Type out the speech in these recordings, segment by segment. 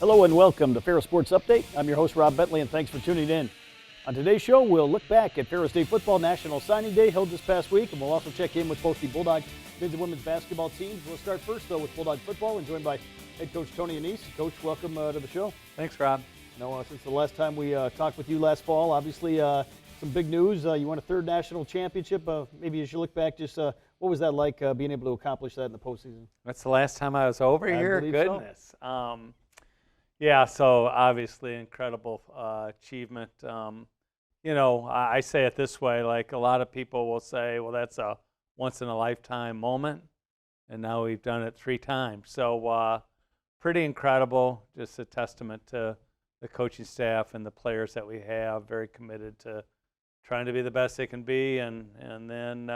Hello and welcome to Ferris Sports Update. I'm your host, Rob Bentley, and thanks for tuning in. On today's show, we'll look back at Ferris State Football National Signing Day held this past week, and we'll also check in with both the Bulldog men's and women's basketball teams. We'll start first, though, with Bulldog football and joined by head coach Tony Anise. Coach, welcome to the show. Thanks, Rob. Since the last time we talked with you last fall, obviously some big news. You won a third national championship. Maybe as you look back, just what was that like being able to accomplish that in the postseason? That's the last time I was over here? Goodness. So. Yeah, so obviously incredible achievement. I say it this way, like a lot of people will say, well, that's a once-in-a-lifetime moment, and now we've done it 3 times. So pretty incredible, just a testament to the coaching staff and the players that we have, very committed to trying to be the best they can be, and then,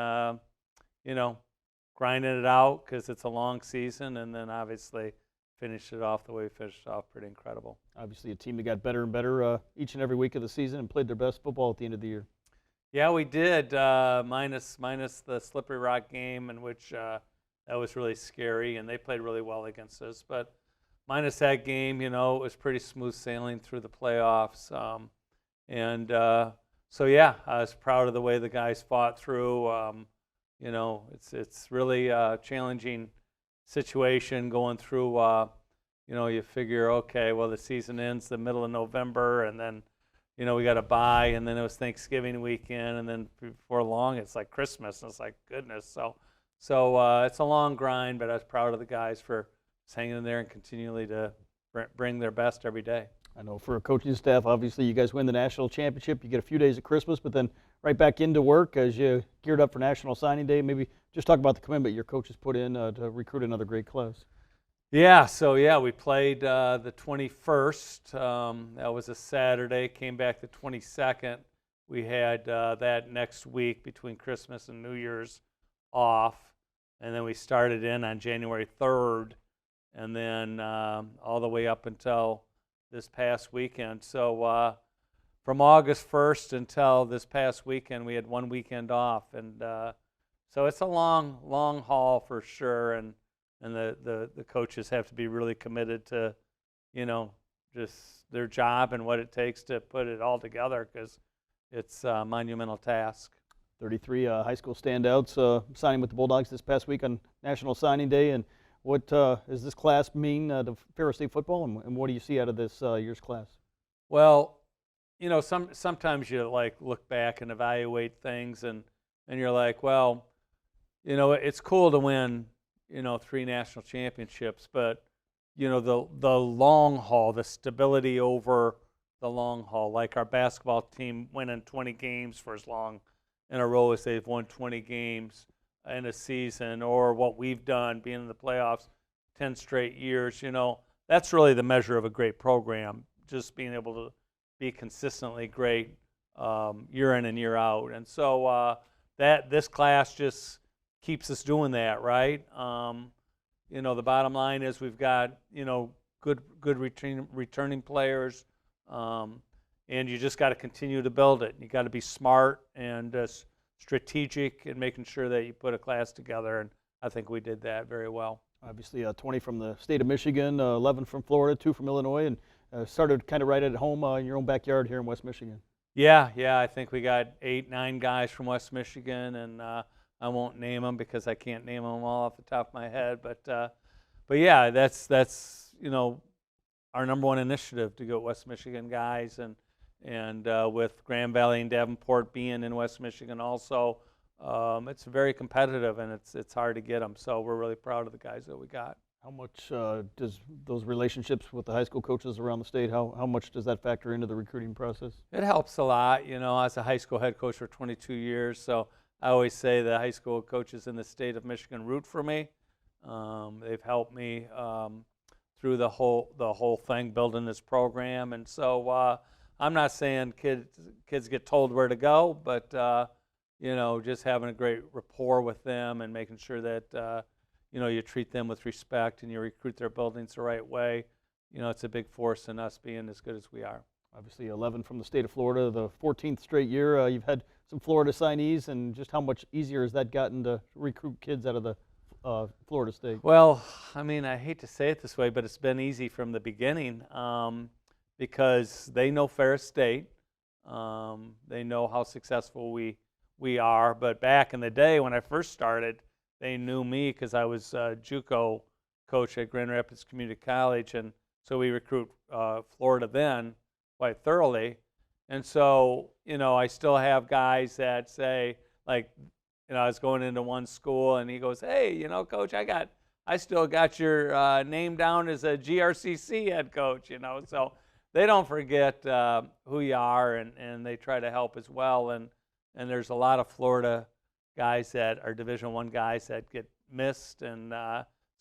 grinding it out because it's a long season, and then obviously finished it off the way we finished off. Pretty incredible. Obviously a team that got better and better each and every week of the season and played their best football at the end of the year. Yeah, we did, minus the Slippery Rock game, in which that was really scary, and they played really well against us. But minus that game, it was pretty smooth sailing through the playoffs. So yeah, I was proud of the way the guys fought through. It's really a challenging situation going through. You figure, okay, well, the season ends the middle of November, and then we got a bye, and then it was Thanksgiving weekend, and then before long it's like Christmas, and it's like, goodness. So it's a long grind, but I was proud of the guys for just hanging in there and continually to bring their best every day. I know for a coaching staff, obviously you guys win the national championship, you get a few days of Christmas, but then right back into work as you geared up for National Signing Day. Maybe just talk about the commitment your coaches put in to recruit another great class. Yeah, we played the 21st. That was a Saturday. Came back the 22nd. We had that next week between Christmas and New Year's off, and then we started in on January 3rd, and then all the way up until this past weekend. So from August 1st until this past weekend, we had 1 weekend off, and so it's a long haul for sure, and the coaches have to be really committed to, just their job and what it takes to put it all together, because it's a monumental task. 33 high school standouts signing with the Bulldogs this past week on National Signing Day. And what does this class mean to Ferris State football, and what do you see out of this year's class? Well, sometimes you look back and evaluate things, and you're like, well, it's cool to win 3 national championships, but the long haul, the stability over the long haul, like our basketball team winning 20 games for as long in a row as they've won 20 games in a season, or what we've done being in the playoffs 10 straight years, that's really the measure of a great program, just being able to be consistently great year in and year out. And so this class just keeps us doing that, right? The bottom line is we've got, good returning players, and you just got to continue to build it. You got to be smart and strategic in making sure that you put a class together, and I think we did that very well. Obviously 20 from the state of Michigan, 11 from Florida, 2 from Illinois, and started kind of right at home in your own backyard here in West Michigan. Yeah, I think we got 8, 9 guys from West Michigan, and I won't name them because I can't name them all off the top of my head, but yeah, that's our number one initiative, to get West Michigan guys, and with Grand Valley and Davenport being in West Michigan also, it's very competitive, and it's hard to get them. So we're really proud of the guys that we got. How much does those relationships with the high school coaches around the state, how much does that factor into the recruiting process? It helps a lot. I was a high school head coach for 22 years, so I always say the high school coaches in the state of Michigan root for me. They've helped me through the whole thing, building this program, and so I'm not saying kids get told where to go, but just having a great rapport with them and making sure that you treat them with respect and you recruit their buildings the right way. It's a big force in us being as good as we are. Obviously 11 from the state of Florida, the 14th straight year. You've had some Florida signees, and just how much easier has that gotten to recruit kids out of the Florida State? Well, I mean, I hate to say it this way, but it's been easy from the beginning because they know Ferris State. They know how successful we are. But back in the day when I first started, they knew me because I was JUCO coach at Grand Rapids Community College, and so we recruit Florida then quite thoroughly. And so, I still have guys that say, like, I was going into one school, and he goes, "Hey, Coach, I still got your name down as a GRCC head coach." So they don't forget who you are, and they try to help as well. And there's a lot of Florida guys that are Division I guys that get missed, and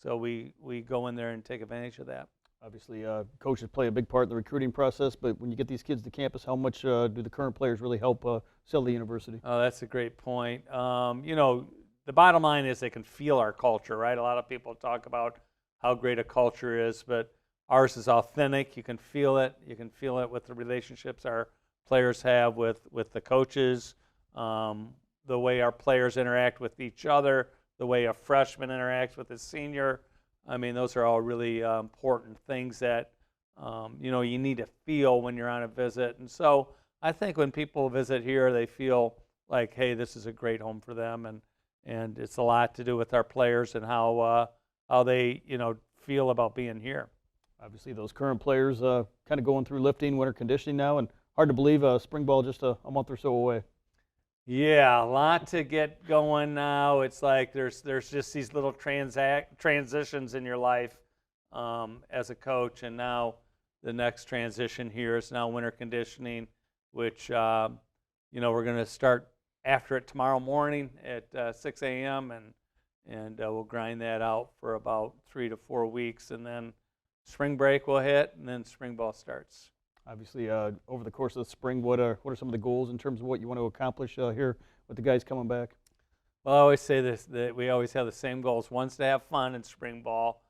so we go in there and take advantage of that. Obviously, coaches play a big part in the recruiting process, but when you get these kids to campus, how much do the current players really help sell the university? Oh, that's a great point. The bottom line is they can feel our culture, right? A lot of people talk about how great a culture is, but ours is authentic. You can feel it. You can feel it with the relationships our players have with the coaches, the way our players interact with each other, the way a freshman interacts with a senior. I mean, those are all really important things that, you need to feel when you're on a visit. And so I think when people visit here, they feel like, hey, this is a great home for them. And it's a lot to do with our players and how they, feel about being here. Obviously, those current players kind of going through lifting, winter conditioning now, and hard to believe spring ball just a month or so away. Yeah, a lot to get going now. It's like there's just these little transitions in your life as a coach, and now the next transition here is now winter conditioning, which we're going to start after it tomorrow morning at 6 a.m. and we'll grind that out for about 3 to 4 weeks, and then spring break will hit, and then spring ball starts. Obviously, over the course of the spring, what are some of the goals in terms of what you want to accomplish here with the guys coming back? Well, I always say this, that we always have the same goals. One's to have fun in spring ball.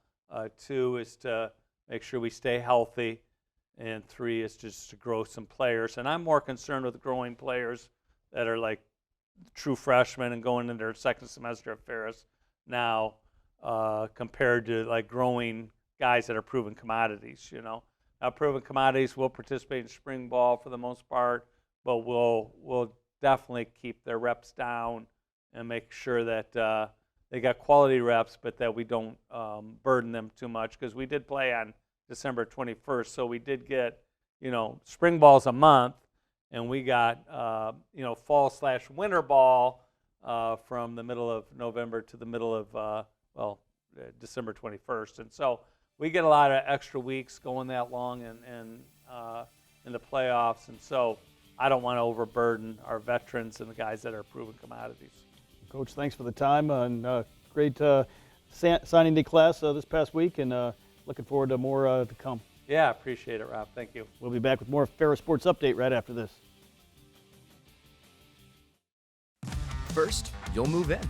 2 is to make sure we stay healthy. And 3 is just to grow some players. And I'm more concerned with growing players that are like true freshmen and going into their second semester at Ferris now compared to like growing guys that are proven commodities, Now, proven commodities will participate in spring ball for the most part, but we'll definitely keep their reps down and make sure that they got quality reps, but that we don't burden them too much, because we did play on December 21st, so we did get, spring ball's a month, and we got, fall/winter ball from the middle of November to the middle of, December 21st, and so we get a lot of extra weeks going that long and in the playoffs, and so I don't want to overburden our veterans and the guys that are proven commodities. Coach, thanks for the time and great signing day class this past week, and looking forward to more to come. Yeah, appreciate it, Rob. Thank you. We'll be back with more Ferris Sports Update right after this. First, you'll move in.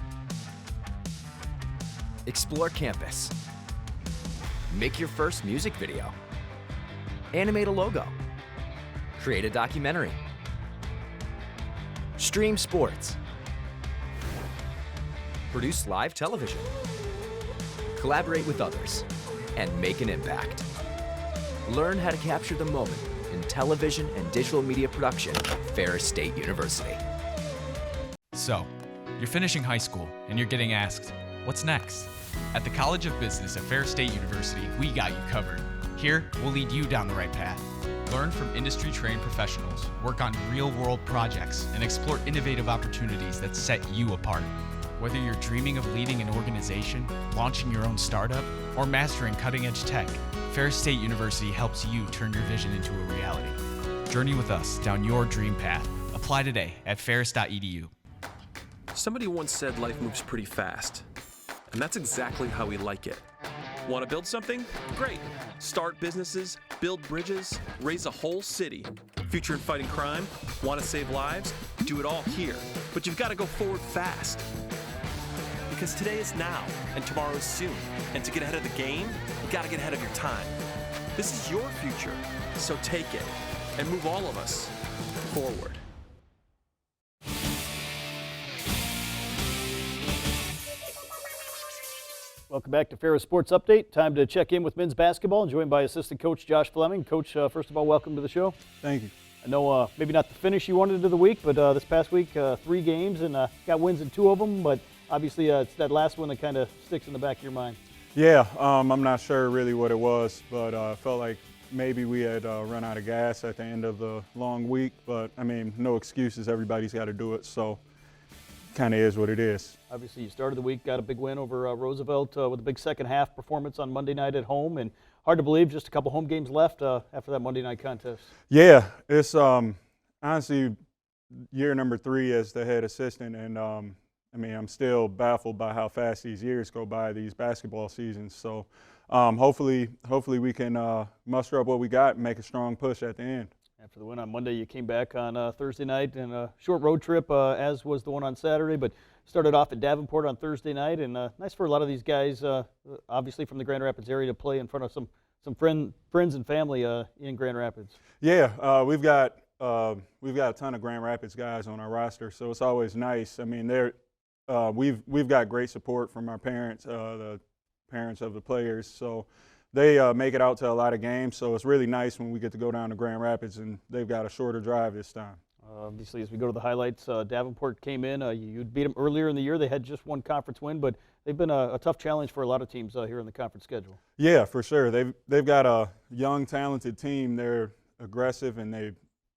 Explore campus. Make your first music video. Animate a logo. Create a documentary. Stream sports. Produce live television. Collaborate with others. And make an impact. Learn how to capture the moment in television and digital media production at Ferris State University. So, you're finishing high school and you're getting asked, what's next? At the College of Business at Ferris State University, we got you covered. Here, we'll lead you down the right path. Learn from industry-trained professionals, work on real-world projects, and explore innovative opportunities that set you apart. Whether you're dreaming of leading an organization, launching your own startup, or mastering cutting-edge tech, Ferris State University helps you turn your vision into a reality. Journey with us down your dream path. Apply today at ferris.edu. Somebody once said life moves pretty fast, and that's exactly how we like it. Want to build something? Great. Start businesses, build bridges, raise a whole city. Future in fighting crime? Want to save lives? Do it all here. But you've got to go forward fast. Because today is now, and tomorrow is soon. And to get ahead of the game, you got to get ahead of your time. This is your future, so take it and move all of us forward. Welcome back to Ferris Sports Update. Time to check in with men's basketball, joined by assistant coach Josh Fleming. Coach, first of all, welcome to the show. Thank you. I know maybe not the finish you wanted to the week, but this past week, 3 games and got wins in 2 of them, but obviously it's that last one that kind of sticks in the back of your mind. Yeah, I'm not sure really what it was, but I felt like maybe we had run out of gas at the end of the long week, but I mean, no excuses. Everybody's got to do it, so kind of is what it is. Obviously, you started the week, got a big win over Roosevelt with a big second half performance on Monday night at home, and hard to believe just a couple home games left after that Monday night contest. Yeah, it's honestly year number 3 as the head assistant, and I mean, I'm still baffled by how fast these years go by, these basketball seasons. So hopefully we can muster up what we got and make a strong push at the end. After the win on Monday, you came back on Thursday night and a short road trip, as was the one on Saturday, but started off at Davenport on Thursday night, and nice for a lot of these guys, obviously from the Grand Rapids area, to play in front of some friends and family in Grand Rapids. Yeah, we've got a ton of Grand Rapids guys on our roster, so it's always nice. I mean, we've got great support from our parents, the parents of the players, so they make it out to a lot of games, so it's really nice when we get to go down to Grand Rapids, and they've got a shorter drive this time. Obviously, as we go to the highlights, Davenport came in. You beat them earlier in the year. They had just one conference win, but they've been a tough challenge for a lot of teams here in the conference schedule. Yeah, for sure. They've got a young, talented team. They're aggressive, and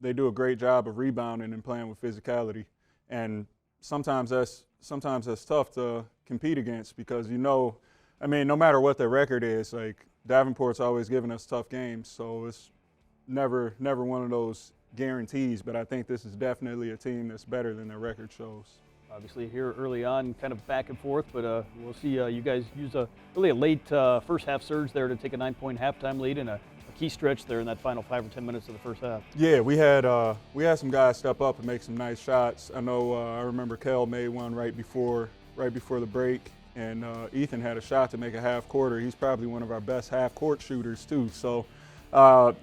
they do a great job of rebounding and playing with physicality. And sometimes that's tough to compete against because, I mean, no matter what their record is, like Davenport's always giving us tough games, so it's never one of those guarantees, but I think this is definitely a team that's better than their record shows. Obviously here early on, kind of back and forth, but we'll see you guys use really a late first half surge there to take a 9-point halftime lead and a key stretch there in that final 5 or 10 minutes of the first half. Yeah, we had some guys step up and make some nice shots. I know I remember Kel made one right before the break, and Ethan had a shot to make a half quarter. He's probably one of our best half court shooters too. So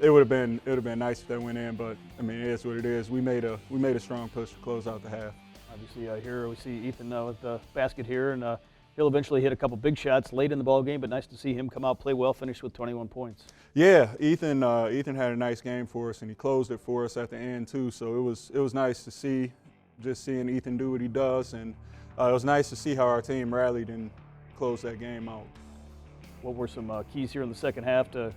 it would have been nice if that went in, but I mean, it is what it is. We made a strong push to close out the half. Obviously, here we see Ethan with the basket here, and he'll eventually hit a couple big shots late in the ball game, but nice to see him come out, play well, finish with 21 points. Yeah, Ethan had a nice game for us, and he closed it for us at the end too. So it was nice to see, just seeing Ethan do what he does, and it was nice to see how our team rallied and closed that game out. What were some keys here in the second half to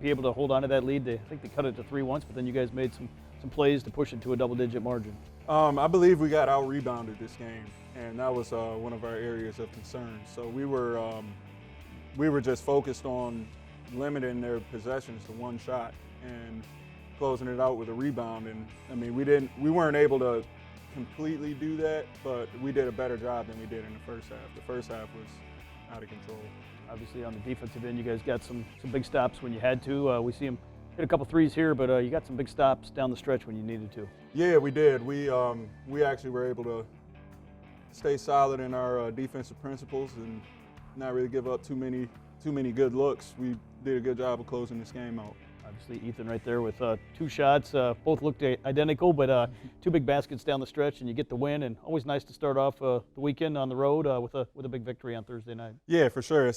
be able to hold on to that lead? I think they cut it to 3 once, but then you guys made some plays to push it to a double-digit margin. I believe we got out-rebounded this game, and that was one of our areas of concern. So we were just focused on limiting their possessions to one shot and closing it out with a rebound. And I mean, we weren't able to completely do that, but we did a better job than we did in the first half. The first half was out of control. Obviously, on the defensive end, you guys got some big stops when you had to. We see him hit a couple threes here, but you got some big stops down the stretch when you needed to. Yeah, we did. We actually were able to stay solid in our defensive principles and not really give up too many good looks. We did a good job of closing this game out. Obviously, Ethan right there with 2 shots. Both looked identical, but 2 big baskets down the stretch, and you get the win. And always nice to start off the weekend on the road with a big victory on Thursday night. Yeah, for sure. It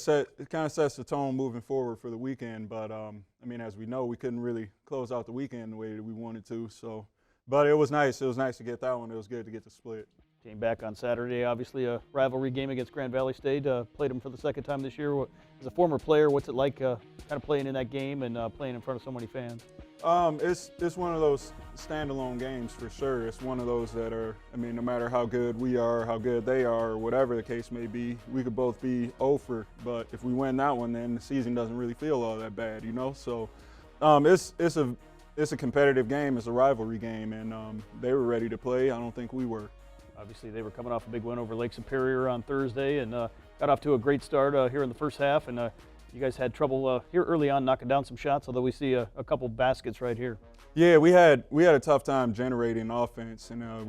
kind of sets the tone moving forward for the weekend. But I mean, as we know, we couldn't really close out the weekend the way that we wanted to. So, but it was nice. It was nice to get that one. It was good to get the split. Came back on Saturday, obviously a rivalry game against Grand Valley State. Played them for the second time this year. As a former player, what's it like kind of playing in that game and playing in front of so many fans? It's one of those standalone games for sure. It's one of those that are, I mean, no matter how good we are, how good they are, or whatever the case may be, we could both be over. But if we win that one, then the season doesn't really feel all that bad, So it's a competitive game. It's a rivalry game, and they were ready to play. I don't think we were. Obviously, they were coming off a big win over Lake Superior on Thursday and got off to a great start here in the first half. And you guys had trouble here early on knocking down some shots, although we see a couple baskets right here. Yeah, we had a tough time generating offense, and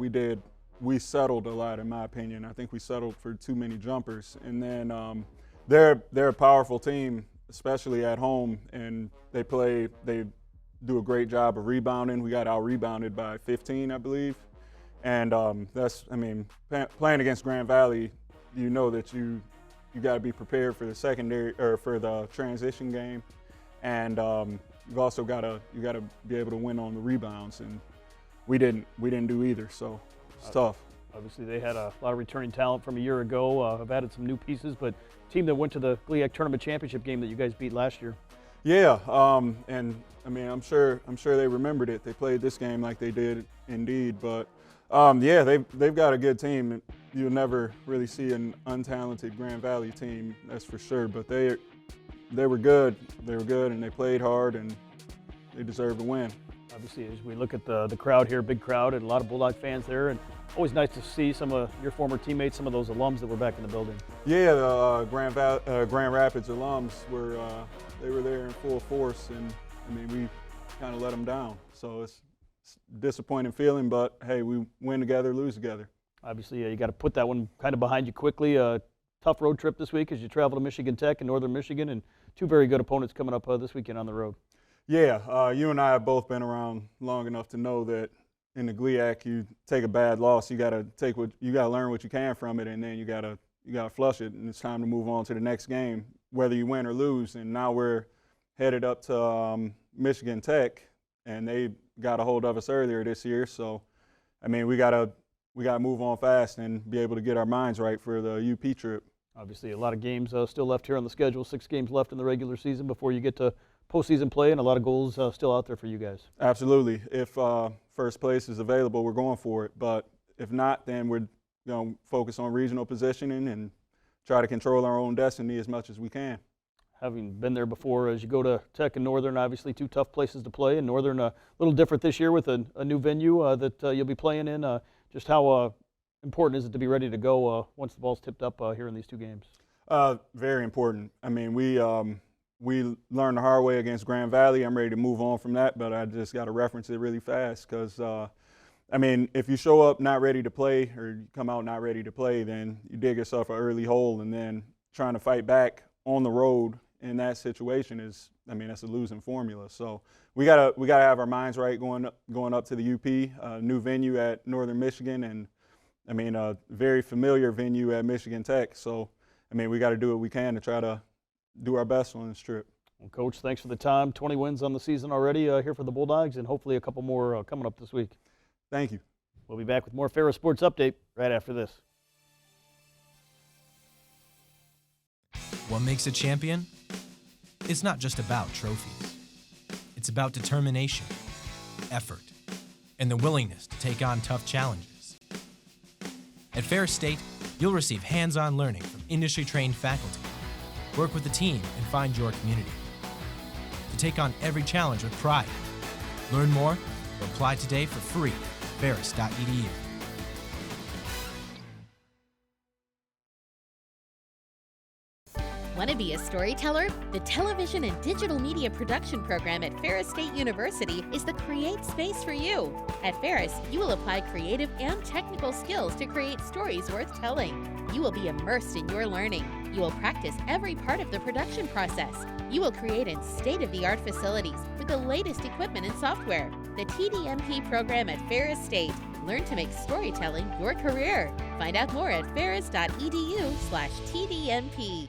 we settled a lot, in my opinion. I think we settled for too many jumpers. And then they're a powerful team, especially at home, and they do a great job of rebounding. We got out-rebounded by 15, I believe. And playing against Grand Valley, you know that you got to be prepared for the secondary or for the transition game, and you've also got to be able to win on the rebounds, and we didn't do either, so it's tough. Obviously, they had a lot of returning talent from a year ago. Have added some new pieces, but team that went to the GLIAC tournament championship game that you guys beat last year. Yeah, and I mean, I'm sure they remembered it. They played this game like they did indeed, but yeah, they've got a good team. You'll never really see an untalented Grand Valley team, that's for sure. But they were good. They were good, and they played hard, and they deserve to win. Obviously, as we look at the crowd here, big crowd, and a lot of Bulldog fans there, and always nice to see some of your former teammates, some of those alums that were back in the building. Yeah, the Grand Rapids alums were there in full force, and I mean, we kind of let them down. So it's a disappointing feeling, but hey, we win together, lose together. Obviously, you got to put that one kind of behind you quickly. Tough road trip this week as you travel to Michigan Tech and Northern Michigan, and two very good opponents coming up this weekend on the road. Yeah, you and I have both been around long enough to know that in the GLIAC, you take a bad loss, you got to learn what you can from it, and then you got to flush it, and it's time to move on to the next game, whether you win or lose. And now we're headed up to Michigan Tech, and they got a hold of us earlier this year. So, I mean, we got to move on fast and be able to get our minds right for the UP trip. Obviously, a lot of games still left here on the schedule. 6 games left in the regular season before you get to postseason play, and a lot of goals still out there for you guys. Absolutely. If first place is available, we're going for it. But if not, then we're going to focus on regional positioning and try to control our own destiny as much as we can. Having been there before, as you go to Tech and Northern, obviously 2 tough places to play, and Northern a little different this year with a new venue that you'll be playing in. Just how important is it to be ready to go once the ball's tipped up here in these 2 games? Very important. I mean, we learned the hard way against Grand Valley. I'm ready to move on from that, but I just got to reference it really fast because, I mean, if you show up not ready to play or you come out not ready to play, then you dig yourself an early hole, and then trying to fight back on the road in that situation is, I mean, that's a losing formula. So we gotta have our minds right going up to the UP, new venue at Northern Michigan, and I mean a very familiar venue at Michigan Tech. So I mean we got to do what we can to try to do our best on this trip. Well, Coach, thanks for the time. 20 wins on the season already here for the Bulldogs, and hopefully a couple more coming up this week. Thank you. We'll be back with more Ferris Sports Update right after this. What makes a champion? It's not just about trophies. It's about determination, effort, and the willingness to take on tough challenges. At Ferris State, you'll receive hands-on learning from industry-trained faculty, work with the team, and find your community. To take on every challenge with pride. Learn more or apply today for free at ferris.edu. Want to be a storyteller? The Television and Digital Media Production program at Ferris State University is the create space for you. At Ferris, you will apply creative and technical skills to create stories worth telling. You will be immersed in your learning. You will practice every part of the production process. You will create in state-of-the-art facilities with the latest equipment and software. The TDMP program at Ferris State. Learn to make storytelling your career. Find out more at ferris.edu/TDMP.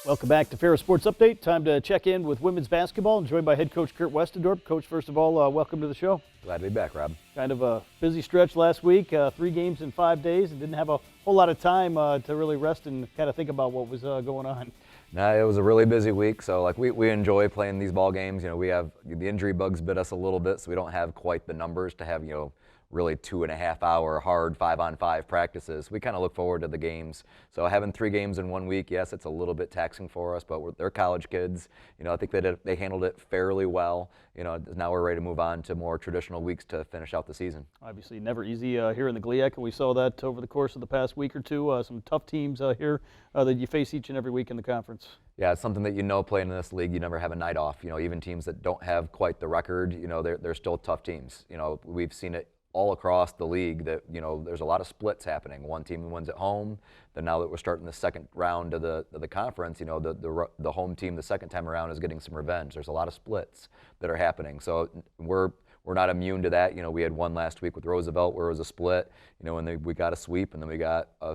Welcome back to Ferris Sports Update. Time to check in with women's basketball. I'm joined by head coach Kurt Westendorp. Coach, first of all, welcome to the show. Glad to be back, Rob. Kind of a busy stretch last week, 3 games in 5 days, and didn't have a whole lot of time to really rest and kind of think about what was going on. No, it was a really busy week, so like we enjoy playing these ball games. You know, we have the injury bugs bit us a little bit, so we don't have quite the numbers to have, you know, really 2.5-hour hard 5-on-5 practices. We kind of look forward to the games. So having 3 games in 1 week, yes, it's a little bit taxing for us, but they're college kids. You know, I think they handled it fairly well. You know, now we're ready to move on to more traditional weeks to finish out the season. Obviously, never easy here in the GLIAC, and we saw that over the course of the past week or two. Some tough teams here that you face each and every week in the conference. Yeah, it's something that you know playing in this league, you never have a night off. You know, even teams that don't have quite the record, you know, they're still tough teams. You know, we've seen it all across the league that, you know, there's a lot of splits happening. One team wins at home. Then now that we're starting the second round of the conference, you know, the home team the second time around is getting some revenge. There's a lot of splits that are happening. So we're we're not immune to that. You know, we had one last week with Roosevelt where it was a split, you know, and we got a sweep, and then we got a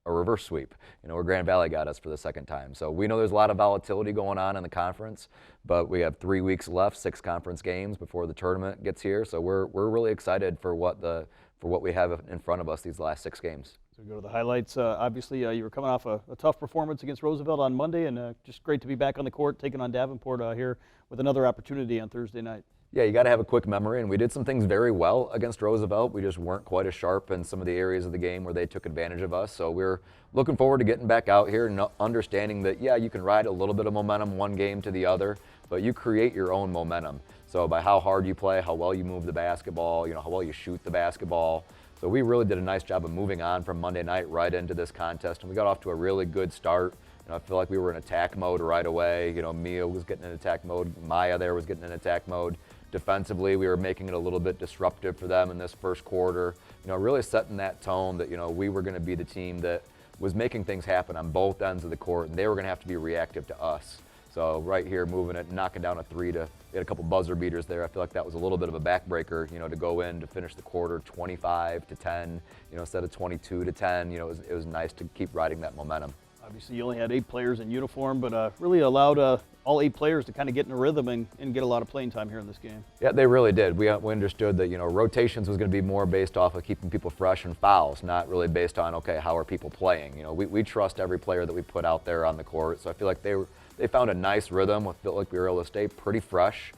reverse sweep, you know, where Grand Valley got us for the second time. So we know there's a lot of volatility going on in the conference, but we have 3 weeks left, 6 conference games before the tournament gets here. So we're really excited for what we have in front of us these last 6 games. So we go to the highlights. Obviously, you were coming off a tough performance against Roosevelt on Monday, and just great to be back on the court, taking on Davenport here with another opportunity on Thursday night. Yeah, you got to have a quick memory, and we did some things very well against Roosevelt. We just weren't quite as sharp in some of the areas of the game where they took advantage of us. So we're looking forward to getting back out here and understanding that, yeah, you can ride a little bit of momentum one game to the other, but you create your own momentum. So by how hard you play, how well you move the basketball, you know, how well you shoot the basketball. So we really did a nice job of moving on from Monday night right into this contest, and we got off to a really good start. You know, I feel like we were in attack mode right away. You know, Mia was getting in attack mode. Maya there was getting in attack mode. Defensively, we were making it a little bit disruptive for them in this first quarter. You know, really setting that tone that, you know, we were going to be the team that was making things happen on both ends of the court, and they were going to have to be reactive to us. So right here, moving it, knocking down a 3 to get a couple buzzer beaters there. I feel like that was a little bit of a backbreaker, you know, to go in to finish the quarter 25-10, you know, instead of 22-10. You know, it was nice to keep riding that momentum. Obviously, you only had 8 players in uniform, but really allowed all 8 players to kind of get in a rhythm and get a lot of playing time here in this game. Yeah, they really did. We understood that, you know, rotations was going to be more based off of keeping people fresh and fouls, not really based on, okay, how are people playing? You know, we trust every player that we put out there on the court. So I feel like they found a nice rhythm. I felt like we were able to stay pretty fresh,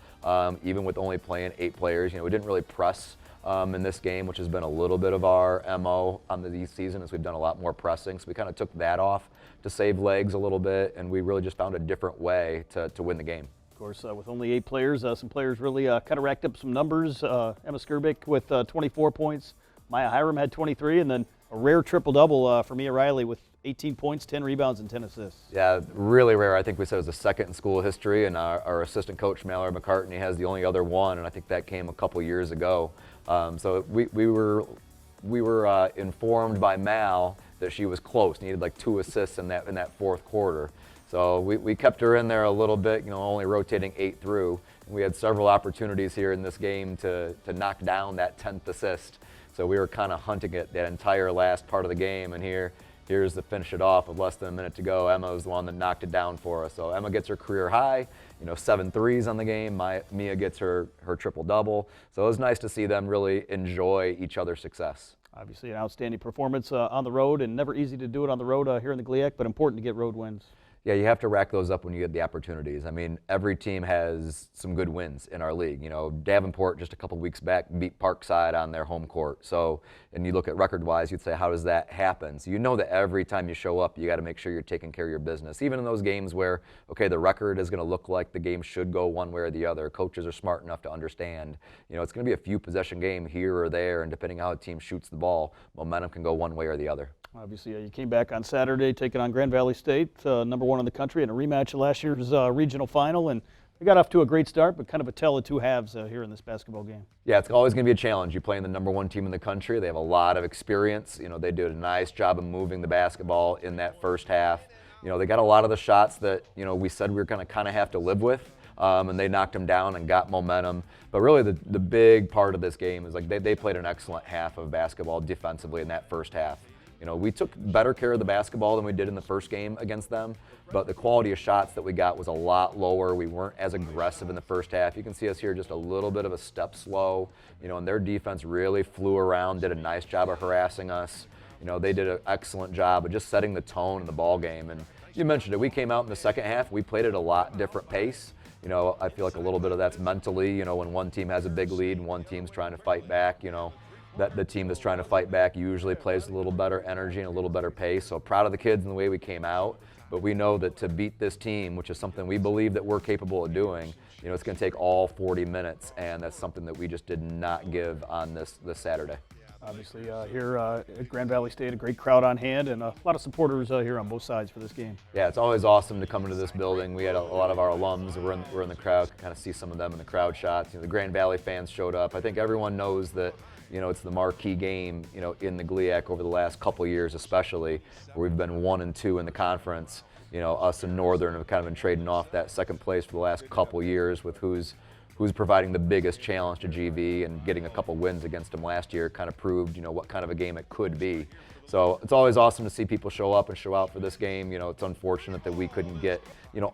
even with only playing 8 players. You know, we didn't really press in this game, which has been a little bit of our MO on the season, as we've done a lot more pressing. So we kind of took that off to save legs a little bit, and we really just found a different way to win the game. Of course, with only 8 players, some players really kind of racked up some numbers. Emma Skirbick with 24 points. Maya Hiram had 23, and then a rare triple-double for Mia Riley with 18 points, 10 rebounds, and 10 assists. Yeah, really rare. I think we said it was the second in school history, and our assistant coach, Mallory McCartney, has the only other one, and I think that came a couple years ago. So we were informed by Mal that she was close, needed like 2 assists in that fourth quarter. So we kept her in there a little bit, you know, only rotating 8 through. And we had several opportunities here in this game to knock down that 10th assist. So we were kind of hunting it that entire last part of the game, and here's to finish it off with less than a minute to go. Emma was the one that knocked it down for us. So Emma gets her career high, you know, 7 threes on the game. Mia gets her triple-double. So it was nice to see them really enjoy each other's success. Obviously an outstanding performance on the road, and never easy to do it on the road here in the GLIAC, but important to get road wins. Yeah, you have to rack those up when you get the opportunities. I mean, every team has some good wins in our league. You know, Davenport just a couple weeks back beat Parkside on their home court. So, and you look at record-wise, you'd say, how does that happen? So you know that every time you show up, you got to make sure you're taking care of your business. Even in those games where, okay, the record is going to look like the game should go one way or the other. Coaches are smart enough to understand, you know, it's going to be a few possession game here or there, and depending on how a team shoots the ball, momentum can go one way or the other. Obviously, you came back on Saturday taking on Grand Valley State, #1 in the country, in a rematch of last year's regional final, and we got off to a great start, but kind of a tale of 2 halves here in this basketball game. Yeah, it's always going to be a challenge. You're playing the #1 team in the country. They have a lot of experience. You know, they did a nice job of moving the basketball in that first half. You know, they got a lot of the shots that, you know, we said we were going to kind of have to live with. And they knocked them down and got momentum. But really the big part of this game is like they played an excellent half of basketball defensively in that first half. You know, we took better care of the basketball than we did in the first game against them, but the quality of shots that we got was a lot lower. We weren't as aggressive in the first half. You can see us here just a little bit of a step slow, you know, and their defense really flew around, did a nice job of harassing us. You know, they did an excellent job of just setting the tone in the ball game. And you mentioned it, we came out in the second half, we played at a lot different pace. You know, I feel like a little bit of that's mentally, you know, when one team has a big lead and one team's trying to fight back, you know, that the team that's trying to fight back usually plays a little better energy and a little better pace. So proud of the kids and the way we came out, but we know that to beat this team, which is something we believe that we're capable of doing, you know, it's going to take all 40 minutes, and that's something that we just did not give on this Saturday. Obviously, here at Grand Valley State, a great crowd on hand, and a lot of supporters here on both sides for this game. Yeah, it's always awesome to come into this building. We had a lot of our alums that were in the crowd, kind of see some of them in the crowd shots. You know, the Grand Valley fans showed up. I think everyone knows that, you know, it's the marquee game, you know, in the GLIAC over the last couple of years, especially where we've been 1 and 2 in the conference. You know, us and Northern have kind of been trading off that second place for the last couple of years with who's who's providing the biggest challenge to GV, and getting a couple wins against them last year kind of proved, what kind of a game it could be. So it's always awesome to see people show up and show out for this game. It's unfortunate that we couldn't get,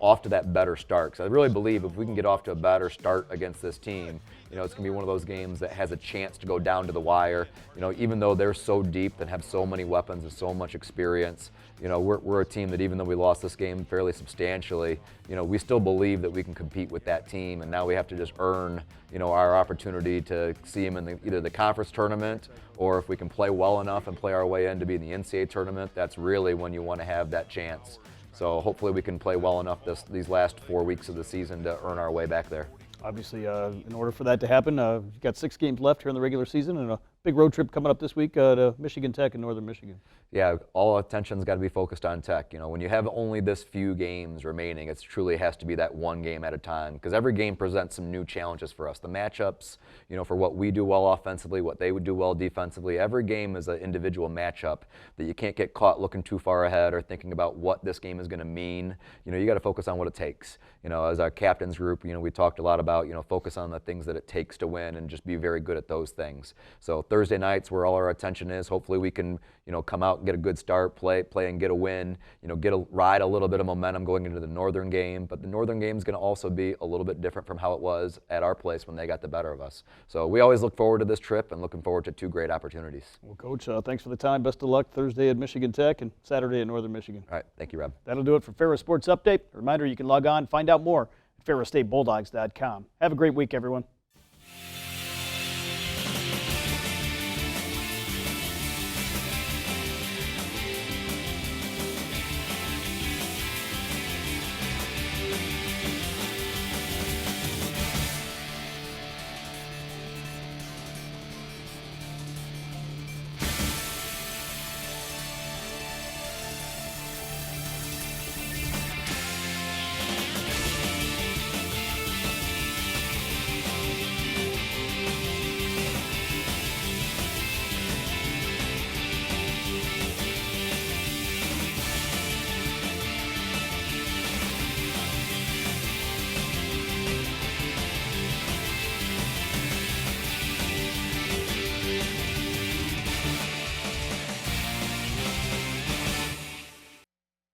off to that better start. Because I really believe if we can get off to a better start against this team, it's going to be one of those games that has a chance to go down to the wire. Even though they're so deep and have so many weapons and so much experience, we're a team that even though we lost this game fairly substantially, we still believe that we can compete with that team. And now we have to just earn, our opportunity to see them in either the conference tournament, or if we can play well enough and play our way in to be in the NCAA tournament, that's really when you want to have that chance. So hopefully we can play well enough these last 4 weeks of the season to earn our way back there. Obviously, in order for that to happen, you've got 6 games left here in the regular season and a big road trip coming up this week to Michigan Tech in Northern Michigan. Yeah, all attention's got to be focused on Tech. When you have only this few games remaining, it truly has to be that one game at a time, because every game presents some new challenges for us. The matchups, for what we do well offensively, what they would do well defensively, every game is an individual matchup that you can't get caught looking too far ahead or thinking about what this game is going to mean. You got to focus on what it takes. As our captains group, we talked a lot about, focus on the things that it takes to win and just be very good at those things. So Thursday night's where all our attention is. Hopefully we can, come out and get a good start, play and get a win, ride a little bit of momentum going into the Northern game. But the Northern game is going to also be a little bit different from how it was at our place when they got the better of us. So we always look forward to this trip and looking forward to 2 great opportunities. Well, Coach, thanks for the time. Best of luck Thursday at Michigan Tech and Saturday at Northern Michigan. All right, thank you, Rob. That'll do it for Ferris Sports Update. A reminder, you can log on, find out more at ferrisstatebulldogs.com. Have a great week, everyone.